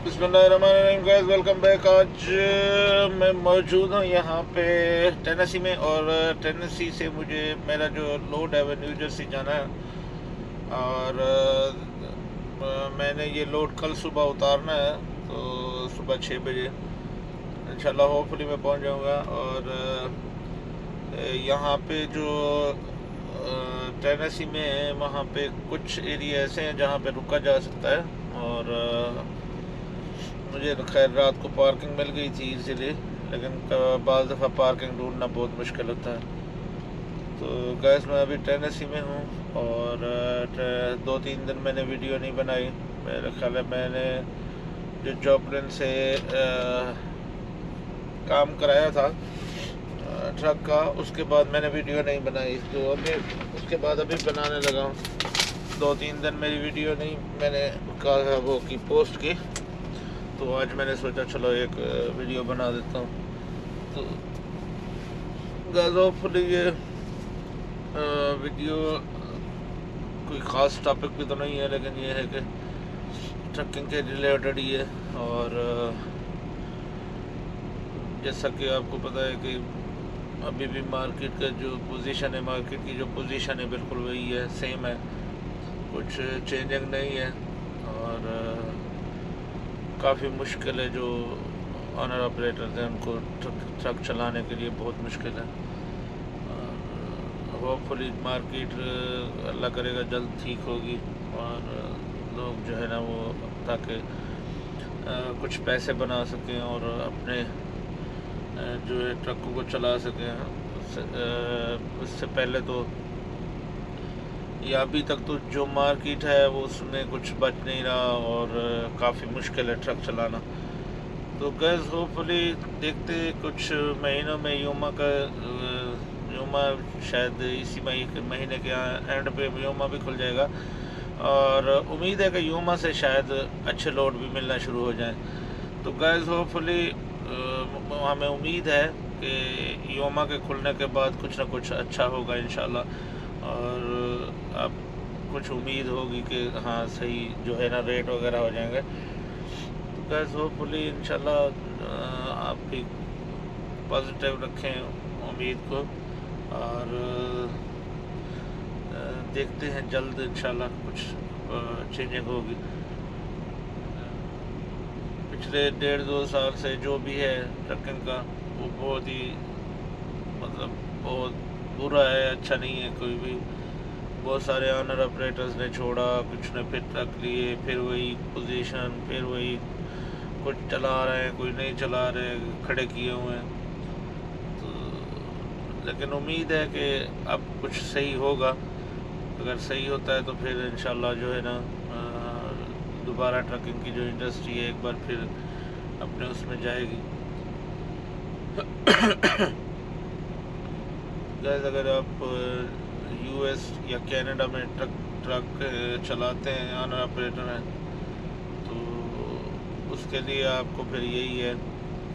बिस्मिल्लाहिर्रहमानिर्रहीम guys, welcome back. आज मैं मौजूद हूँ यहाँ पे टेनेसी में, और टेनेसी से मुझे मेरा जो लोड है वो न्यू जर्सी जाना है। और मैंने ये लोड कल सुबह उतारना है, तो सुबह 6 बजे इंशाल्लाह होपफुली मैं पहुँच जाऊँगा। और यहाँ पे जो टेनेसी में है, वहाँ पे कुछ एरिया ऐसे हैं जहाँ पे रुका जा सकता है। और मुझे खैर रात को पार्किंग मिल गई थी इजीली, लेकिन बाज़ दफ़ा पार्किंग ढूंढना बहुत मुश्किल होता है। तो गैस मैं अभी टेनेसी में हूँ, और 2-3 दिन मैंने वीडियो नहीं बनाई। मेरे ख्याल है मैंने जो जॉपलिन से काम कराया था ट्रक का, उसके बाद मैंने वीडियो नहीं बनाई। तो अभी उसके बाद अभी बनाने लगा हूँ। 2-3 दिन मेरी वीडियो नहीं मैंने कहा वो की पोस्ट की, तो आज मैंने सोचा चलो एक वीडियो बना देता हूँ। तो गाइस होपफुली ये वीडियो कोई ख़ास टॉपिक भी तो नहीं है, लेकिन ये है कि ट्रकिंग के रिलेटेड ही है। और जैसा कि आपको पता है कि अभी भी मार्केट का जो पोजीशन है, मार्केट की जो पोजीशन है बिल्कुल वही है, सेम है, कुछ चेंजिंग नहीं है। और काफ़ी मुश्किल है, जो ऑनर ऑपरेटर्स हैं उनको ट्रक चलाने के लिए बहुत मुश्किल है। होपफुली मार्केट अल्लाह करेगा जल्द ठीक होगी, और लोग जो है ना वो ताकि कुछ पैसे बना सकें और अपने जो है ट्रकों को चला सकें। उससे पहले तो या अभी तक तो जो मार्केट है वो उसमें कुछ बच नहीं रहा, और काफ़ी मुश्किल है ट्रक चलाना। तो गैस होपफुली देखते कुछ महीनों में योमा शायद इसी महीने के एंड पे योमा भी खुल जाएगा, और उम्मीद है कि योमा से शायद अच्छे लोड भी मिलना शुरू हो जाए। तो गैस होपफुली हमें उम्मीद है कि योमा के खुलने के बाद कुछ ना कुछ अच्छा होगा इंशाल्लाह। और अब कुछ उम्मीद होगी कि हाँ सही जो है ना रेट वगैरह हो जाएंगे। तो गैस होपफुली इंशाल्लाह आप भी पॉजिटिव रखें उम्मीद को, और देखते हैं जल्द इंशाल्लाह कुछ चेंजिंग होगी। पिछले 1.5-2 साल से जो भी है ट्रकिंग का वो बहुत ही मतलब बहुत बुरा है, अच्छा नहीं है कोई भी। बहुत सारे ऑनर ऑपरेटर्स ने छोड़ा, कुछ ने फिर ट्रक लिए, फिर वही पोजीशन, फिर वही कुछ चला रहे हैं, कोई नहीं चला रहे, खड़े किए हुए हैं। तो लेकिन उम्मीद है कि अब कुछ सही होगा। अगर सही होता है तो फिर इंशाल्लाह जो है ना दोबारा ट्रकिंग की जो इंडस्ट्री है एक बार फिर अपने उसमें जाएगी। गाइस अगर आप यूएस या कनाडा में ट्रक चलाते हैं, ऑनर ऑपरेटर हैं, तो उसके लिए आपको फिर यही है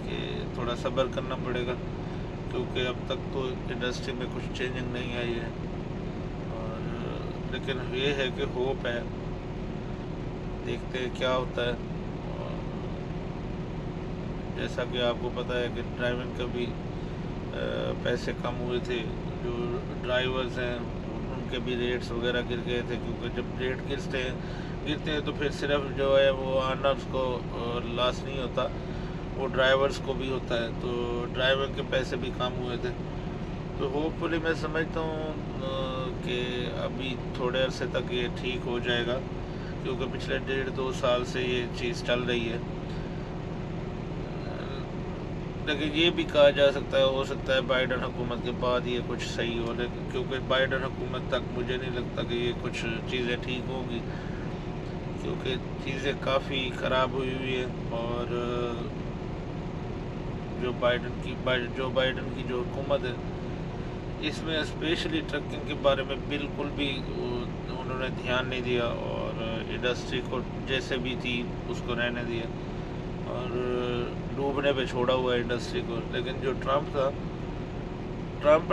कि थोड़ा सब्र करना पड़ेगा, क्योंकि अब तक तो इंडस्ट्री में कुछ चेंजिंग नहीं आई है। और लेकिन ये है कि होप है, देखते हैं क्या होता है। और जैसा कि आपको पता है कि ड्राइविंग के भी पैसे कम हुए थे, जो ड्राइवर्स हैं उनके भी रेट्स वगैरह गिर गए थे, क्योंकि जब रेट गिरते हैं तो फिर सिर्फ जो है वो ऑनर्स को लॉस नहीं होता, वो ड्राइवर्स को भी होता है। तो ड्राइवर के पैसे भी कम हुए थे। तो होपफुली मैं समझता हूँ कि अभी थोड़े अरसे तक ये ठीक हो जाएगा, क्योंकि पिछले 1.5-2 साल से ये चीज़ चल रही है। लेकिन ये भी कहा जा सकता है, हो सकता है बाइडन हुकूमत के बाद ये कुछ सही हो, लेकिन क्योंकि बाइडन हुकूमत तक मुझे नहीं लगता कि ये कुछ चीज़ें ठीक होंगी, क्योंकि चीज़ें काफ़ी ख़राब हुई है। और जो बाइडन की जो हुकूमत है, इसमें स्पेशली ट्रकिंग के बारे में बिल्कुल भी उन्होंने ध्यान नहीं दिया, और इंडस्ट्री को जैसे भी थी उसको रहने दिया, और डूबने पे छोड़ा हुआ इंडस्ट्री को। लेकिन जो ट्रम्प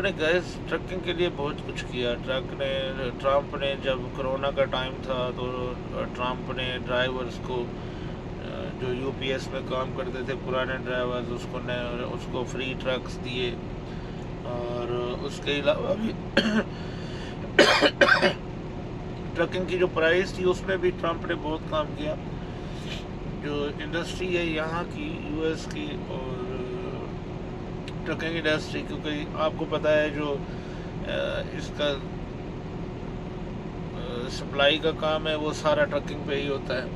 ने गैस ट्रकिंग के लिए बहुत कुछ किया। ट्रम्प ने जब कोरोना का टाइम था तो ट्रम्प ने ड्राइवर्स को जो यूपीएस में काम करते थे पुराने ड्राइवर्स, उसको फ्री ट्रक्स दिए। और उसके अलावा भी ट्रकिंग की जो प्राइस थी उसमें भी ट्रम्प ने बहुत काम किया। जो इंडस्ट्री है यहाँ की यूएस की और ट्रकिंग इंडस्ट्री, क्योंकि आपको पता है जो इसका सप्लाई का काम है वो सारा ट्रकिंग पे ही होता है,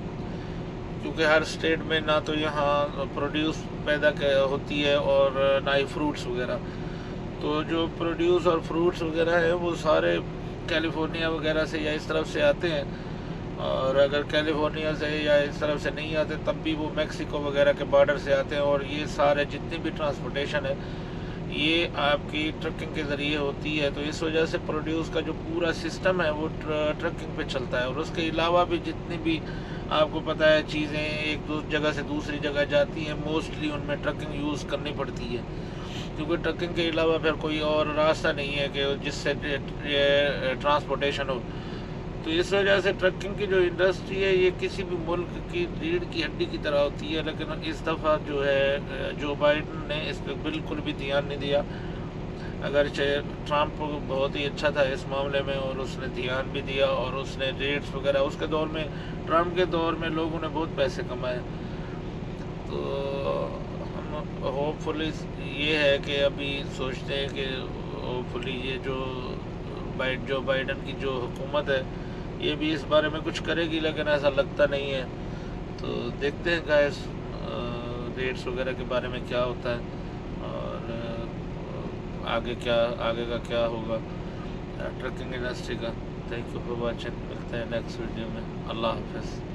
क्योंकि हर स्टेट में ना तो यहाँ प्रोड्यूस पैदा होती है और ना ही फ्रूट्स वगैरह। तो जो प्रोड्यूस और फ्रूट्स वगैरह है वो सारे कैलिफोर्निया वगैरह से या इस तरफ से आते हैं, और अगर कैलिफोर्निया से या इस तरफ से नहीं आते तब भी वो मैक्सिको वगैरह के बॉर्डर से आते हैं। और ये सारे जितनी भी ट्रांसपोर्टेशन है ये आपकी ट्रकिंग के ज़रिए होती है। तो इस वजह से प्रोड्यूस का जो पूरा सिस्टम है वो ट्रकिंग पे चलता है। और उसके अलावा भी जितनी भी आपको पता है चीज़ें एक जगह से दूसरी जगह जाती हैं, मोस्टली उनमें ट्रकिंग यूज़ करनी पड़ती है, क्योंकि ट्रकिंग के अलावा फिर कोई और रास्ता नहीं है कि जिससे ट्रांसपोर्टेशन हो। तो इस वजह से ट्रकिंग की जो इंडस्ट्री है ये किसी भी मुल्क की रीढ़ की हड्डी की तरह होती है। लेकिन इस दफ़ा जो है जो बाइडन ने इस पर बिल्कुल भी ध्यान नहीं दिया। अगर ट्रम्प बहुत ही अच्छा था इस मामले में और उसने ध्यान भी दिया और उसने रेट्स वगैरह, उसके दौर में ट्रम्प के दौर में लोगों ने बहुत पैसे कमाए। तो हम होपफुली ये है कि अभी सोचते हैं कि होपफुली ये जो बाइडन की जो हुकूमत है ये भी इस बारे में कुछ करेगी, लेकिन ऐसा लगता नहीं है। तो देखते हैं गाइस रेट्स वगैरह के बारे में क्या होता है और आगे का क्या होगा ट्रकिंग इंडस्ट्री का। थैंक यू फॉर वॉचिंग, मिलते हैं नेक्स्ट वीडियो में। अल्लाह हाफ़िज़।